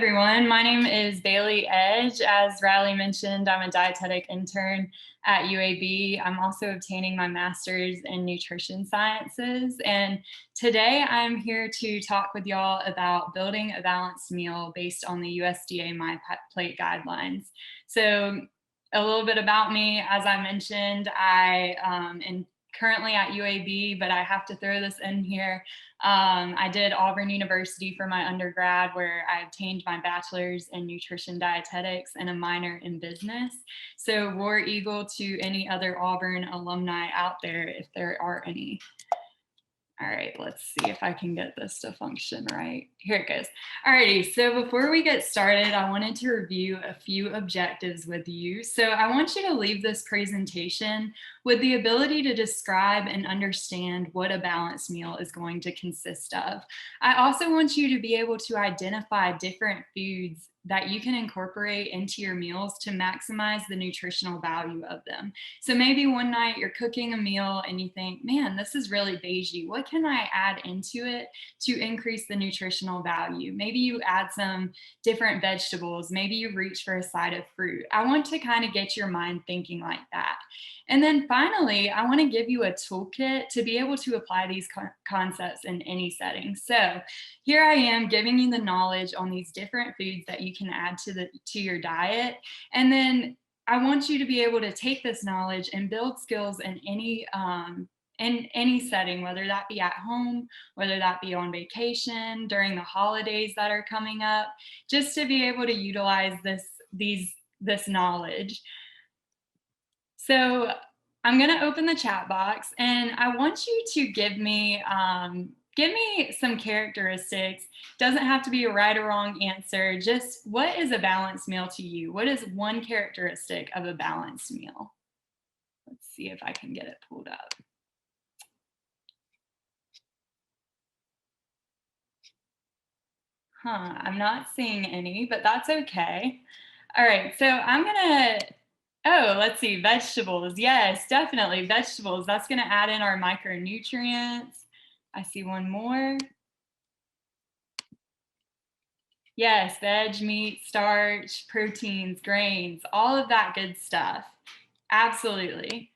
everyone. My name is Bailey Edge. As Riley mentioned, I'm a dietetic intern at UAB. I'm also obtaining my master's in nutrition sciences. And today I'm here to talk with y'all about building a balanced meal based on the USDA MyPlate guidelines. So a little bit about me, as I mentioned, I am currently at UAB, but I have to throw this in here. I did Auburn University for my undergrad, where I obtained my bachelor's in nutrition dietetics and a minor in business. So War Eagle to any other Auburn alumni out there, if there are any. All right, let's see if I can get this to function right. Here it goes. All righty, so before we get started, I wanted to review a few objectives with you. So I want you to leave this presentation with the ability to describe and understand what a balanced meal is going to consist of. I also want you to be able to identify different foods that you can incorporate into your meals to maximize the nutritional value of them. So maybe one night you're cooking a meal and you think, man, this is really beigey. What can I add into it to increase the nutritional value? Maybe you add some different vegetables. Maybe you reach for a side of fruit. I want to kind of get your mind thinking like that. And then finally, I want to give you a toolkit to be able to apply these concepts in any setting. So here I am giving you the knowledge on these different foods that you can add to your diet. And then I want you to be able to take this knowledge and build skills in any setting, whether that be at home, whether that be on vacation, during the holidays that are coming up, just to be able to utilize this knowledge. So I'm going to open the chat box, and I want you to give me some characteristics. Doesn't have to be a right or wrong answer. Just what is a balanced meal to you? What is one characteristic of a balanced meal? Let's see if I can get it pulled up. I'm not seeing any, but that's okay. All right, so I'm gonna, let's see, vegetables. Yes, definitely vegetables. That's gonna add in our micronutrients. I see one more. Yes, veg, meat, starch, proteins, grains, all of that good stuff. Absolutely.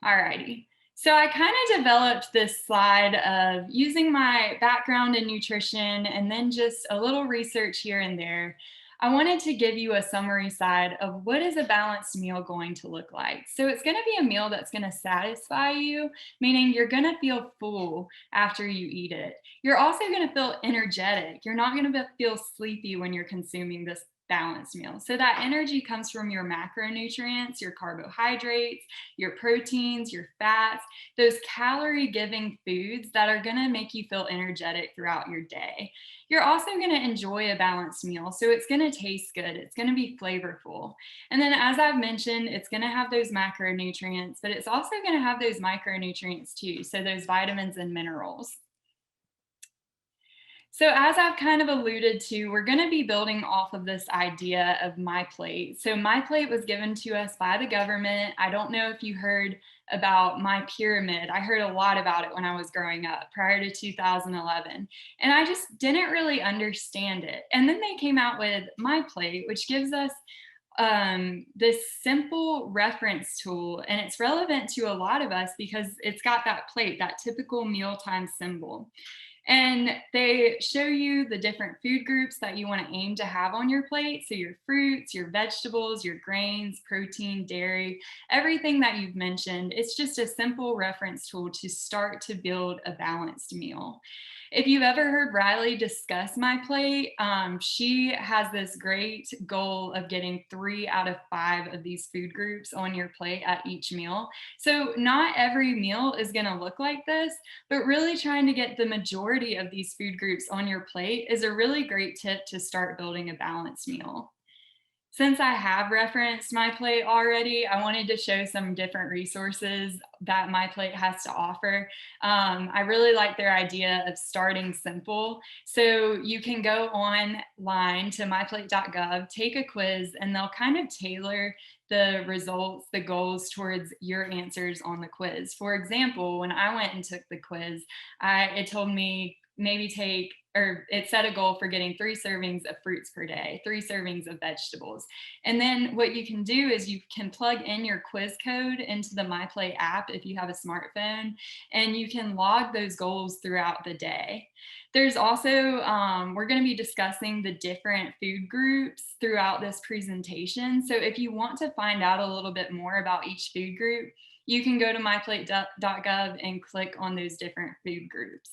All righty. So I kind of developed this slide of using my background in nutrition and then just a little research here and there. I wanted to give you a summary side of what is a balanced meal going to look like. So it's going to be a meal that's going to satisfy you, meaning you're going to feel full after you eat it. You're also going to feel energetic. You're not going to feel sleepy when you're consuming this balanced meal. So that energy comes from your macronutrients, your carbohydrates, your proteins, your fats, those calorie giving foods that are going to make you feel energetic throughout your day. You're also going to enjoy a balanced meal. So it's going to taste good. It's going to be flavorful. And then, as I've mentioned, it's going to have those macronutrients, but it's also going to have those micronutrients too. So those vitamins and minerals. So as I've kind of alluded to, we're going to be building off of this idea of MyPlate. So MyPlate was given to us by the government. I don't know if you heard about My Pyramid. I heard a lot about it when I was growing up prior to 2011. And I just didn't really understand it. And then they came out with MyPlate, which gives us this simple reference tool, and it's relevant to a lot of us because it's got that plate, that typical mealtime symbol. And they show you the different food groups that you want to aim to have on your plate. So your fruits, your vegetables, your grains, protein, dairy, everything that you've mentioned. It's just a simple reference tool to start to build a balanced meal. If you've ever heard Riley discuss MyPlate, she has this great goal of getting 3 out of 5 of these food groups on your plate at each meal. So not every meal is going to look like this, but really trying to get the majority of these food groups on your plate is a really great tip to start building a balanced meal. Since I have referenced MyPlate already, I wanted to show some different resources that MyPlate has to offer. I really like their idea of starting simple. So you can go online to myplate.gov, take a quiz, and they'll kind of tailor the results, the goals towards your answers on the quiz. For example, when I went and took the quiz, it told me maybe take or it set a goal for getting 3 servings of fruits per day, 3 servings of vegetables. And then what you can do is you can plug in your quiz code into the MyPlate app if you have a smartphone, and you can log those goals throughout the day. There's also, we're going to be discussing the different food groups throughout this presentation. So if you want to find out a little bit more about each food group, you can go to myplate.gov and click on those different food groups.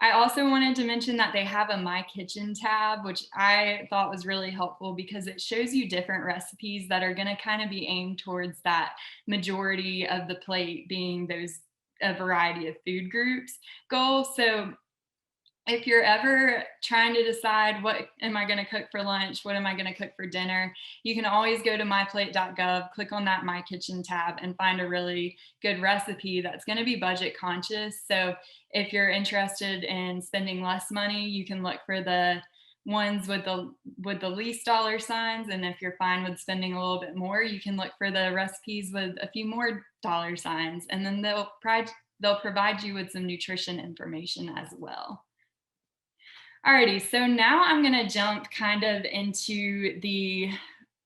I also wanted to mention that they have a My Kitchen tab, which I thought was really helpful because it shows you different recipes that are going to kind of be aimed towards that majority of the plate being those a variety of food groups goal. So if you're ever trying to decide what am I going to cook for lunch, what am I going to cook for dinner, you can always go to myplate.gov, click on that My Kitchen tab, and find a really good recipe that's going to be budget conscious. So if you're interested in spending less money, you can look for the ones with the least dollar signs, and if you're fine with spending a little bit more, you can look for the recipes with a few more dollar signs, and then they'll provide you with some nutrition information as well. Alrighty, so now I'm going to jump kind of into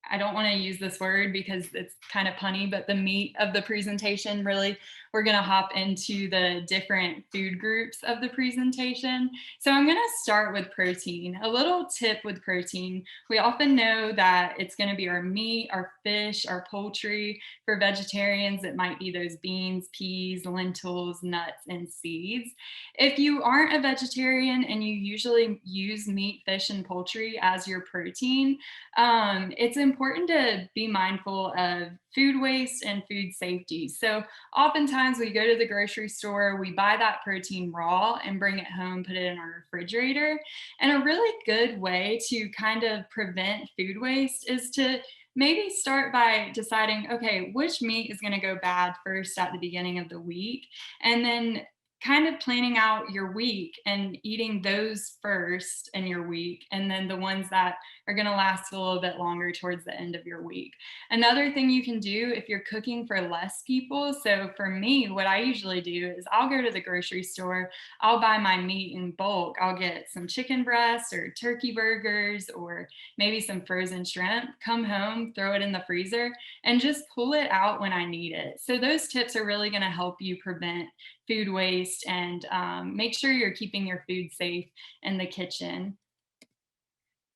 I don't want to use this word because it's kind of punny, but the meat of the presentation. Really, we're going to hop into the different food groups of the presentation. So I'm going to start with protein. A little tip with protein: we often know that it's going to be our meat, our fish, our poultry. For vegetarians, it might be those beans, peas, lentils, nuts, and seeds. If you aren't a vegetarian and you usually use meat, fish, and poultry as your protein, it's important to be mindful of food waste and food safety. So oftentimes we go to the grocery store, we buy that protein raw and bring it home, put it in our refrigerator. And a really good way to kind of prevent food waste is to maybe start by deciding, okay, which meat is going to go bad first at the beginning of the week, and then kind of planning out your week and eating those first in your week, and then the ones that are going to last a little bit longer towards the end of your week. Another thing you can do if you're cooking for less people, so for me, what I usually do is I'll go to the grocery store, I'll buy my meat in bulk. I'll get some chicken breasts or turkey burgers or maybe some frozen shrimp, come home, throw it in the freezer, and just pull it out when I need it. So those tips are really going to help you prevent food waste and make sure you're keeping your food safe in the kitchen.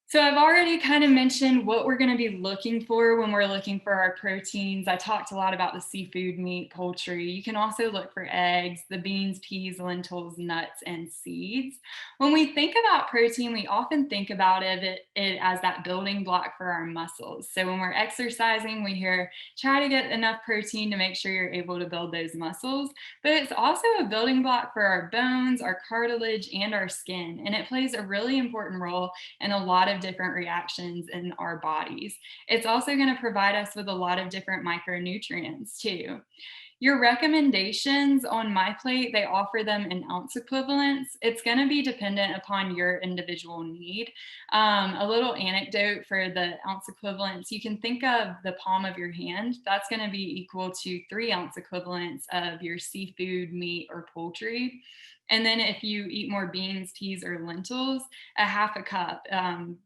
So I've already kind of mentioned what we're going to be looking for when we're looking for our proteins. I talked a lot about the seafood, meat, poultry. You can also look for eggs, the beans, peas, lentils, nuts, and seeds. When we think about protein, we often think about it as that building block for our muscles. So when we're exercising, we hear try to get enough protein to make sure you're able to build those muscles. But it's also a building block for our bones, our cartilage, and our skin. And it plays a really important role in a lot of different reactions in our bodies. It's also going to provide us with a lot of different micronutrients too. Your recommendations on MyPlate, they offer them in ounce equivalents. It's going to be dependent upon your individual need. A little anecdote for the ounce equivalents: you can think of the palm of your hand. That's going to be equal to 3 ounce equivalents of your seafood, meat, or poultry. And then if you eat more beans, peas, or lentils, a half a cup,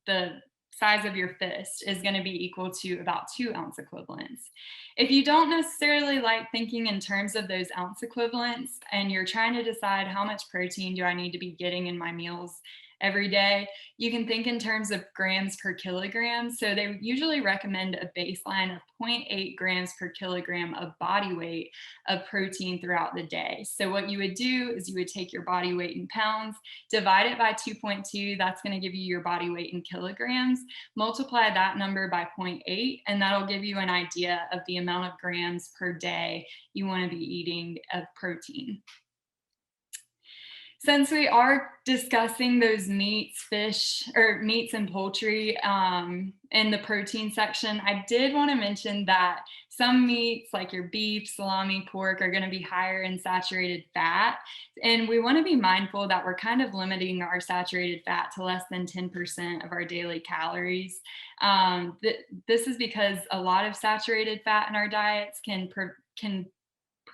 the size of your fist, is going to be equal to about 2 ounce equivalents. If you don't necessarily like thinking in terms of those ounce equivalents and you're trying to decide how much protein do I need to be getting in my meals every day, you can think in terms of grams per kilogram. So they usually recommend a baseline of 0.8 grams per kilogram of body weight of protein throughout the day. So what you would do is you would take your body weight in pounds, divide it by 2.2, that's going to give you your body weight in kilograms, multiply that number by 0.8, and that'll give you an idea of the amount of grams per day you want to be eating of protein. Since we are discussing those meats, fish, or meats and poultry in the protein section, I did want to mention that some meats like your beef, salami, pork are going to be higher in saturated fat. And we want to be mindful that we're kind of limiting our saturated fat to less than 10% of our daily calories. This is because a lot of saturated fat in our diets can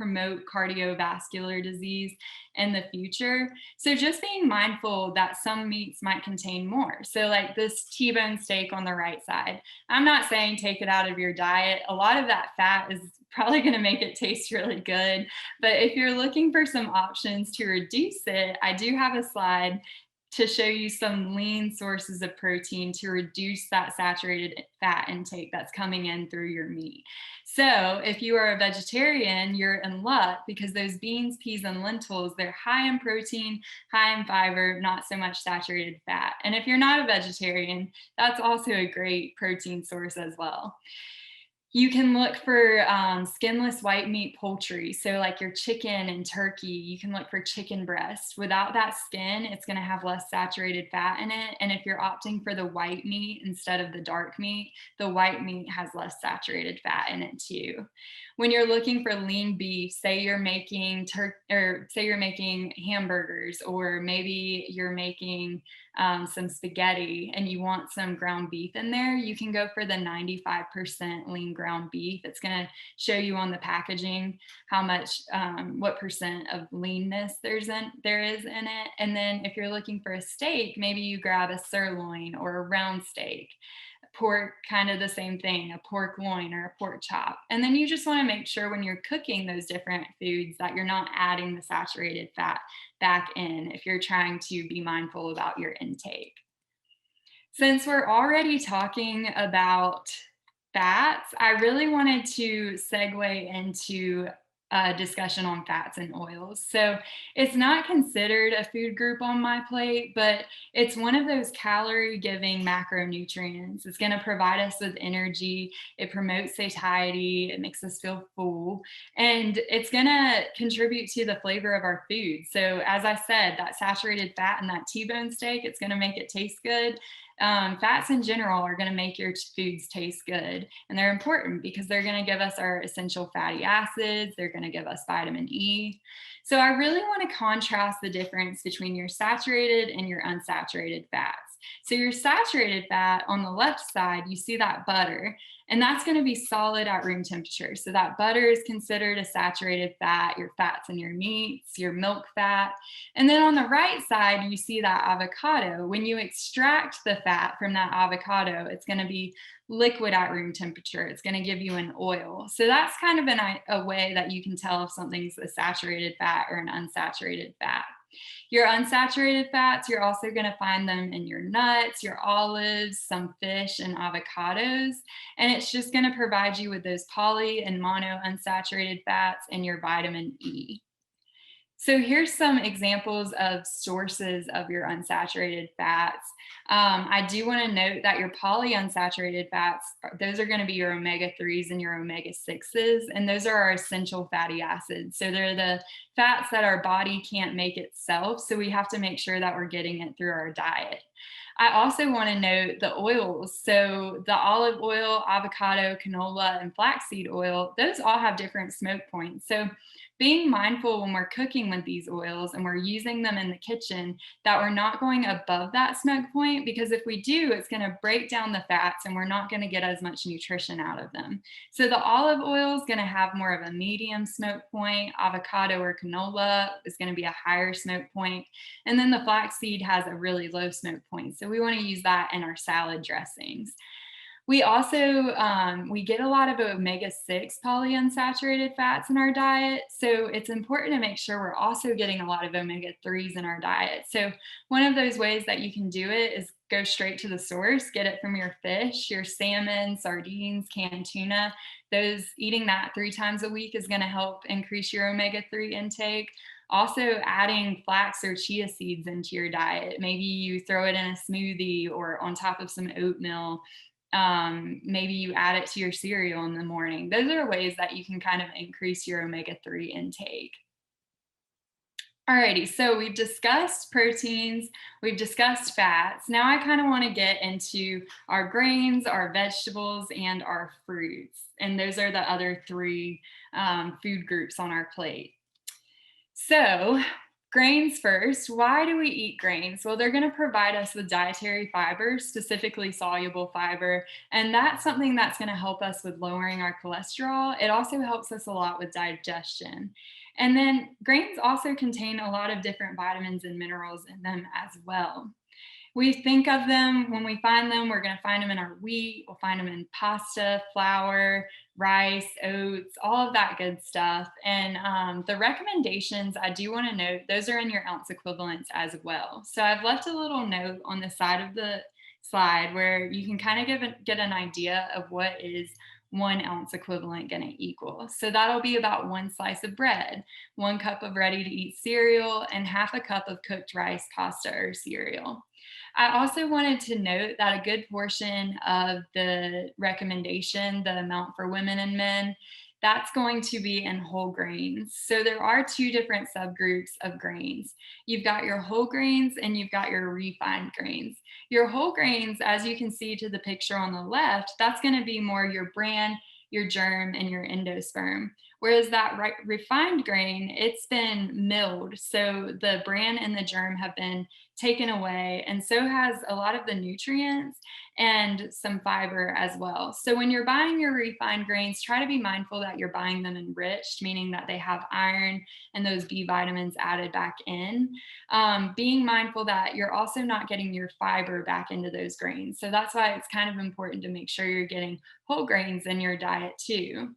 promote cardiovascular disease in the future. So just being mindful that some meats might contain more. So like this T-bone steak on the right side, I'm not saying take it out of your diet. A lot of that fat is probably going to make it taste really good. But if you're looking for some options to reduce it, I do have a slide to show you some lean sources of protein to reduce that saturated fat intake that's coming in through your meat. So if you are a vegetarian, you're in luck because those beans, peas, and lentils, they're high in protein, high in fiber, not so much saturated fat. And if you're not a vegetarian, that's also a great protein source as well. You can look for skinless white meat poultry. So, like your chicken and turkey, you can look for chicken breast. Without that skin, it's going to have less saturated fat in it. And if you're opting for the white meat instead of the dark meat, the white meat has less saturated fat in it too. When you're looking for lean beef, say you're making say you're making hamburgers, or maybe you're making some spaghetti and you want some ground beef in there, you can go for the 95% lean ground beef. It's going to show you on the packaging how much, what percent of leanness there is in it. And then if you're looking for a steak, maybe you grab a sirloin or a round steak. Pork, kind of the same thing, a pork loin or a pork chop. And then you just want to make sure when you're cooking those different foods that you're not adding the saturated fat back in if you're trying to be mindful about your intake. Since we're already talking about fats, I really wanted to segue into a discussion on fats and oils. So it's not considered a food group on my plate, but it's one of those calorie giving macronutrients. It's going to provide us with energy. It promotes satiety. It makes us feel full. And it's going to contribute to the flavor of our food. So as I said, that saturated fat in that T-bone steak, it's going to make it taste good. Fats in general are going to make your foods taste good. And they're important because they're going to give us our essential fatty acids. They're going to give us vitamin E. So I really want to contrast the difference between your saturated and your unsaturated fats. So your saturated fat on the left side, you see that butter, and that's going to be solid at room temperature. So that butter is considered a saturated fat, your fats in your meats, your milk fat. And then on the right side, you see that avocado. When you extract the fat from that avocado, it's going to be liquid at room temperature. It's going to give you an oil. So that's kind of a way that you can tell if something's a saturated fat or an unsaturated fat. Your unsaturated fats, you're also going to find them in your nuts, your olives, some fish, and avocados. And it's just going to provide you with those poly and mono unsaturated fats and your vitamin E. So here's some examples of sources of your unsaturated fats. I do want to note that your polyunsaturated fats, those are going to be your omega-3s and your omega-6s, and those are our essential fatty acids. So they're the fats that our body can't make itself, so we have to make sure that we're getting it through our diet. I also want to note the oils. So the olive oil, avocado, canola, and flaxseed oil, those all have different smoke points. So being mindful when we're cooking with these oils and we're using them in the kitchen that we're not going above that smoke point, because if we do, it's going to break down the fats and we're not going to get as much nutrition out of them. So the olive oil is going to have more of a medium smoke point. Avocado or canola is going to be a higher smoke point. And then the flaxseed has a really low smoke point. So we want to use that in our salad dressings. We also, we get a lot of omega-6 polyunsaturated fats in our diet. So it's important to make sure we're also getting a lot of omega-3s in our diet. So one of those ways that you can do it is go straight to the source, get it from your fish, your salmon, sardines, canned tuna. Eating that 3 times a week is going to help increase your omega-3 intake. Also adding flax or chia seeds into your diet. Maybe you throw it in a smoothie or on top of some oatmeal. Maybe you add it to your cereal in the morning. Those are ways that you can kind of increase your omega-3 intake. Alrighty, so we've discussed proteins, we've discussed fats. Now I kind of want to get into our grains, our vegetables, and our fruits. And those are the other 3 food groups on our plate. So Grains first. Why do we eat grains? Well, they're going to provide us with dietary fiber, specifically soluble fiber. And that's something that's going to help us with lowering our cholesterol. It also helps us a lot with digestion. And then grains also contain a lot of different vitamins and minerals in them as well. We think of them when we find them, we're going to find them in our wheat, we'll find them in pasta, flour, rice, oats, all of that good stuff. And the recommendations, I do want to note, those are in your ounce equivalents as well. So I've left a little note on the side of the slide where you can kind of get an idea of what is 1 ounce equivalent going to equal. So that'll be about 1 slice of bread, 1 cup of ready to eat cereal, and half a cup of cooked rice, pasta, or cereal. I also wanted to note that a good portion of the recommendation, the amount for women and men, that's going to be in whole grains. So there are two different subgroups of grains. You've got your whole grains and you've got your refined grains. Your whole grains, as you can see to the picture on the left, that's going to be more your bran, your germ, and your endosperm. Whereas that refined grain, it's been milled. So the bran and the germ have been taken away, and so has a lot of the nutrients and some fiber as well. So when you're buying your refined grains, try to be mindful that you're buying them enriched, meaning that they have iron and those B vitamins added back in. Being mindful that you're also not getting your fiber back into those grains. So that's why it's kind of important to make sure you're getting whole grains in your diet too.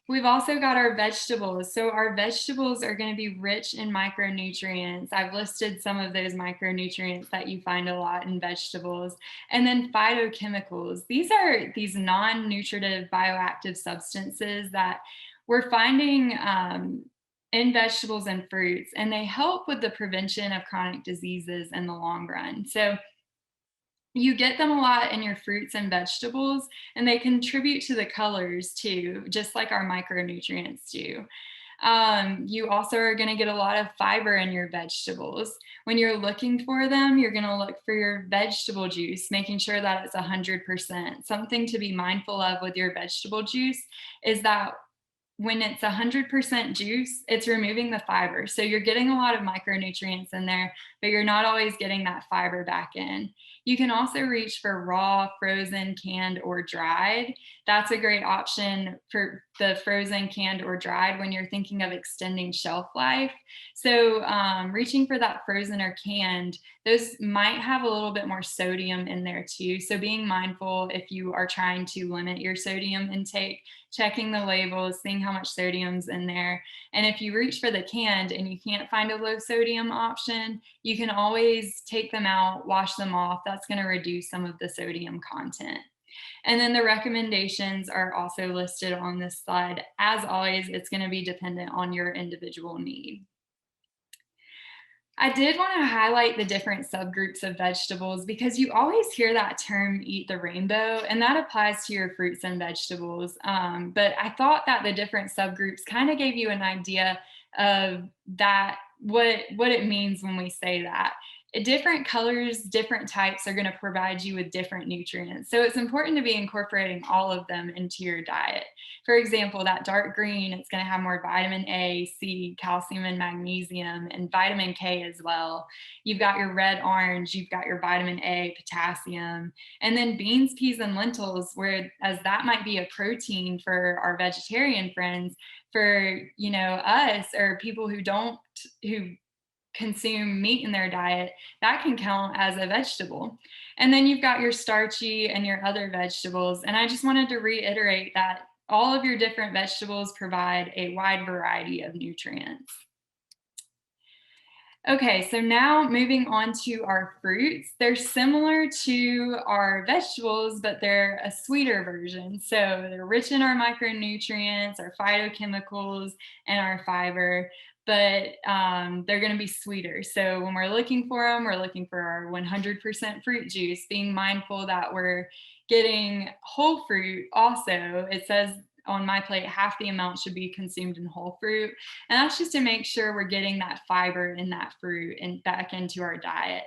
We've also got our vegetables. So our vegetables are going to be rich in micronutrients. I've listed some of those micronutrients that you find a lot in vegetables. And then phytochemicals. These are these non-nutritive bioactive substances that we're finding in vegetables and fruits, and they help with the prevention of chronic diseases in the long run. So you get them a lot in your fruits and vegetables, and they contribute to the colors too, just like our micronutrients do. You also are going to get a lot of fiber in your vegetables. When you're looking for them, you're going to look for your vegetable juice, making sure that it's 100%. Something to be mindful of with your vegetable juice is that when it's 100% juice, it's removing the fiber. So you're getting a lot of micronutrients in there, but you're not always getting that fiber back in. You can also reach for raw, frozen, canned, or dried. That's a great option for the frozen, canned, or dried when you're thinking of extending shelf life. So reaching for that frozen or canned, those might have a little bit more sodium in there too. So being mindful if you are trying to limit your sodium intake, checking the labels, seeing how much sodium's in there. And if you reach for the canned and you can't find a low sodium option, you can always take them out, wash them off. That's going to reduce some of the sodium content. And then the recommendations are also listed on this slide. As always, it's going to be dependent on your individual need. I did want to highlight the different subgroups of vegetables because you always hear that term eat the rainbow, and that applies to your fruits and vegetables. But I thought that the different subgroups kind of gave you an idea of that, what it means when we say that. Different colors, different types are going to provide you with different nutrients. So it's important to be incorporating all of them into your diet. For example, that dark green, it's going to have more vitamin A, C, calcium, and magnesium, and vitamin K as well. You've got your red orange, you've got your vitamin A, potassium, and then beans, peas, and lentils, whereas that might be a protein for our vegetarian friends, for us or people who consume meat in their diet, that can count as a vegetable. And then you've got your starchy and your other vegetables. And I just wanted to reiterate that all of your different vegetables provide a wide variety of nutrients. Okay, so now moving on to our fruits. They're similar to our vegetables, but they're a sweeter version. So they're rich in our micronutrients, our phytochemicals, and our fiber, but they're going to be sweeter. So when we're looking for them, we're looking for our 100% fruit juice, being mindful that we're getting whole fruit also. It says on MyPlate, half the amount should be consumed in whole fruit. And that's just to make sure we're getting that fiber in that fruit and back into our diet.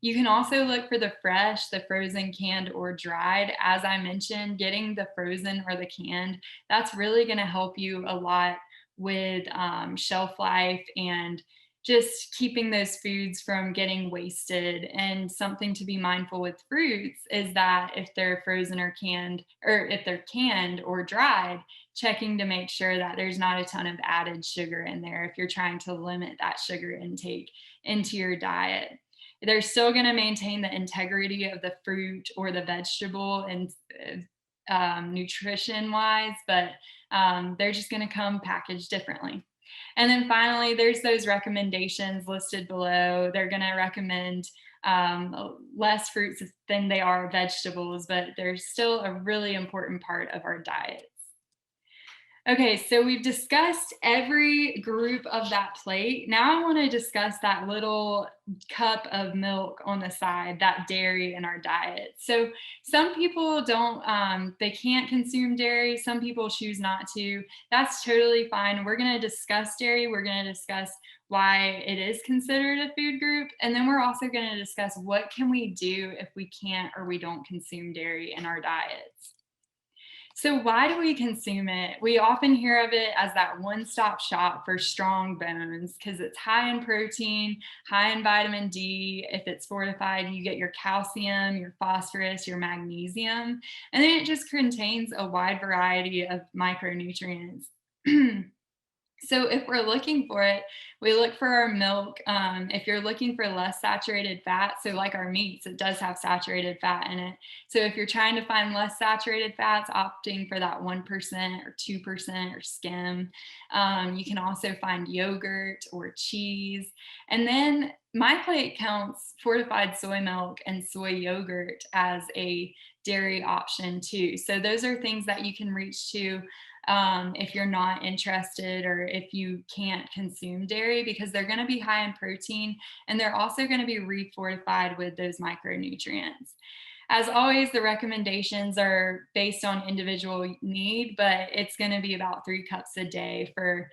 You can also look for the fresh, the frozen, canned, or dried. As I mentioned, getting the frozen or the canned, that's really going to help you a lot with shelf life and just keeping those foods from getting wasted. And something to be mindful with fruits is that if they're frozen or canned, or if they're canned or dried, checking to make sure that there's not a ton of added sugar in there if you're trying to limit that sugar intake into your diet. They're still going to maintain the integrity of the fruit or the vegetable and nutrition wise, but they're just going to come packaged differently. And then finally, there's those recommendations listed below. They're going to recommend less fruits than they are vegetables, but they're still a really important part of our diet. Okay, so we've discussed every group of that plate. Now I want to discuss that little cup of milk on the side, that dairy in our diet. So some people don't, they can't consume dairy. Some people choose not to. That's totally fine. We're going to discuss dairy. We're going to discuss why it is considered a food group. And then we're also going to discuss what can we do if we can't or we don't consume dairy in our diets. So, why do we consume it? We often hear of it as that one stop shop for strong bones because it's high in protein, high in vitamin D. If it's fortified, you get your calcium, your phosphorus, your magnesium, and then it just contains a wide variety of micronutrients. So if we're looking for it, we look for our milk. If you're looking for less saturated fat, so like our meats, it does have saturated fat in it. So if you're trying to find less saturated fats, opting for that 1% or 2% or skim. You can also find yogurt or cheese. And then MyPlate counts fortified soy milk and soy yogurt as a dairy option too. So those are things that you can reach to if you're not interested or if you can't consume dairy because they're going to be high in protein and they're also going to be refortified with those micronutrients. As always, the recommendations are based on individual need, but it's going to be about 3 cups a day for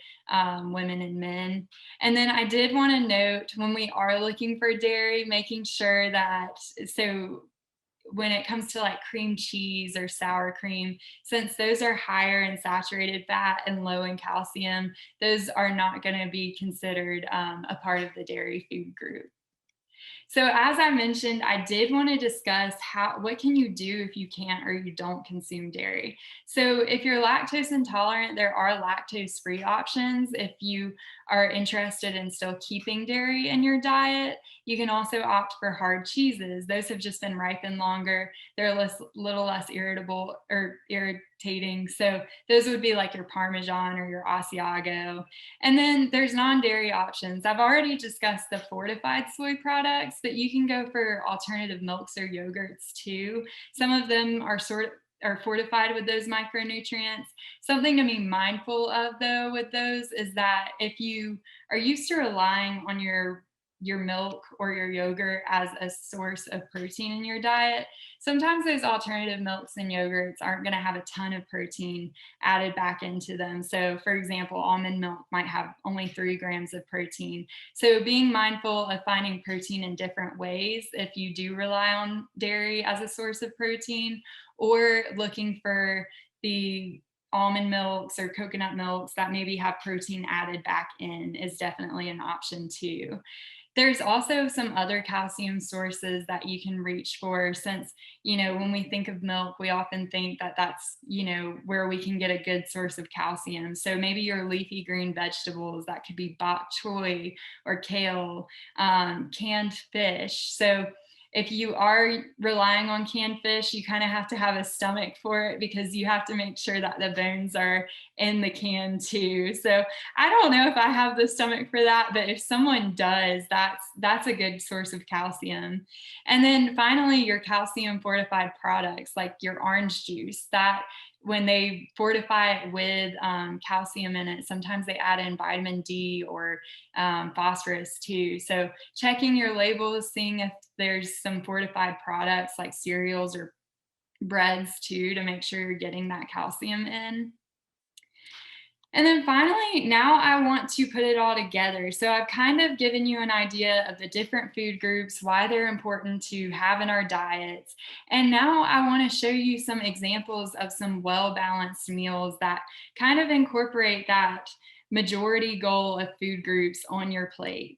women and men. And then I did want to note when we are looking for dairy, making sure that, so when it comes to like cream cheese or sour cream, since those are higher in saturated fat and low in calcium, those are not going to be considered a part of the dairy food group. So as I mentioned, I did want to discuss what can you do if you can't or you don't consume dairy. So if you're lactose intolerant, there are lactose-free options. If you are interested in still keeping dairy in your diet, you can also opt for hard cheeses. Those have just been ripened longer. They're a little less irritable or irritating. So those would be like your Parmesan or your Asiago. And then there's non-dairy options. I've already discussed the fortified soy products, but you can go for alternative milks or yogurts too. Some of them are fortified with those micronutrients. Something to be mindful of though with those is that if you are used to relying on your milk or your yogurt as a source of protein in your diet, sometimes those alternative milks and yogurts aren't going to have a ton of protein added back into them. So, for example, almond milk might have only 3 grams of protein. So, being mindful of finding protein in different ways if you do rely on dairy as a source of protein, or looking for the almond milks or coconut milks that maybe have protein added back in is definitely an option too. There's also some other calcium sources that you can reach for since, when we think of milk, we often think that that's, where we can get a good source of calcium. So maybe your leafy green vegetables, that could be bok choy or kale, canned fish. So if you are relying on canned fish, you kind of have to have a stomach for it because you have to make sure that the bones are in the can too. So I don't know if I have the stomach for that, but if someone does, that's a good source of calcium. And then finally, your calcium fortified products like your orange juice, that when they fortify it with calcium in it, sometimes they add in vitamin D or phosphorus too. So checking your labels, seeing if there's some fortified products like cereals or breads too, to make sure you're getting that calcium in. And then finally, now I want to put it all together. So I've kind of given you an idea of the different food groups, why they're important to have in our diets. And now I want to show you some examples of some well-balanced meals that kind of incorporate that majority goal of food groups on your plate.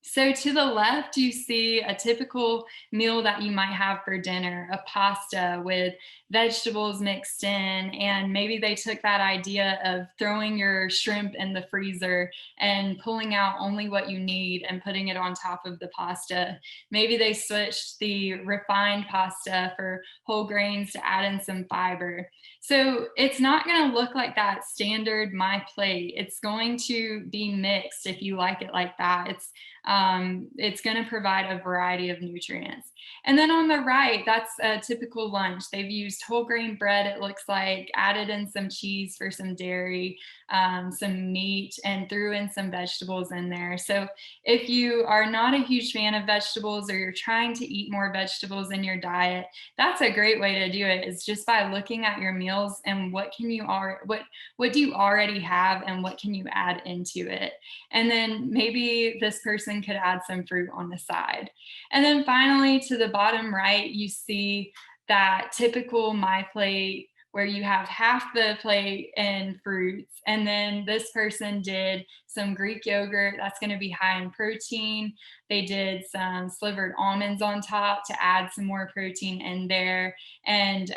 So to the left, you see a typical meal that you might have for dinner, a pasta with vegetables mixed in. And maybe they took that idea of throwing your shrimp in the freezer and pulling out only what you need and putting it on top of the pasta. Maybe they switched the refined pasta for whole grains to add in some fiber. So it's not going to look like that standard my plate. It's going to be mixed if you like it like that. It's going to provide a variety of nutrients. And then on the right, that's a typical lunch. They've used whole grain bread, it looks like, added in some cheese for some dairy, some meat, and threw in some vegetables in there. So if you are not a huge fan of vegetables or you're trying to eat more vegetables in your diet, that's a great way to do it, is just by looking at your meals and what do you already have and what can you add into it. And then maybe this person could add some fruit on the side. And then finally, to the bottom right, you see that typical my plate where you have half the plate in fruits. And then this person did some Greek yogurt that's going to be high in protein. They did some slivered almonds on top to add some more protein in there. And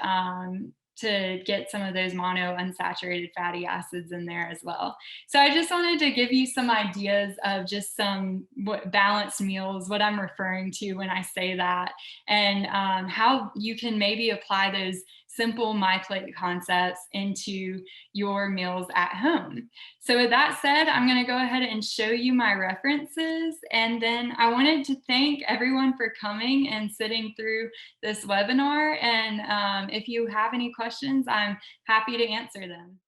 to get some of those monounsaturated fatty acids in there as well. So I just wanted to give you some ideas of just some balanced meals, what I'm referring to when I say that, and how you can maybe apply those simple MyPlate concepts into your meals at home. So with that said, I'm going to go ahead and show you my references. And then I wanted to thank everyone for coming and sitting through this webinar. And if you have any questions, I'm happy to answer them.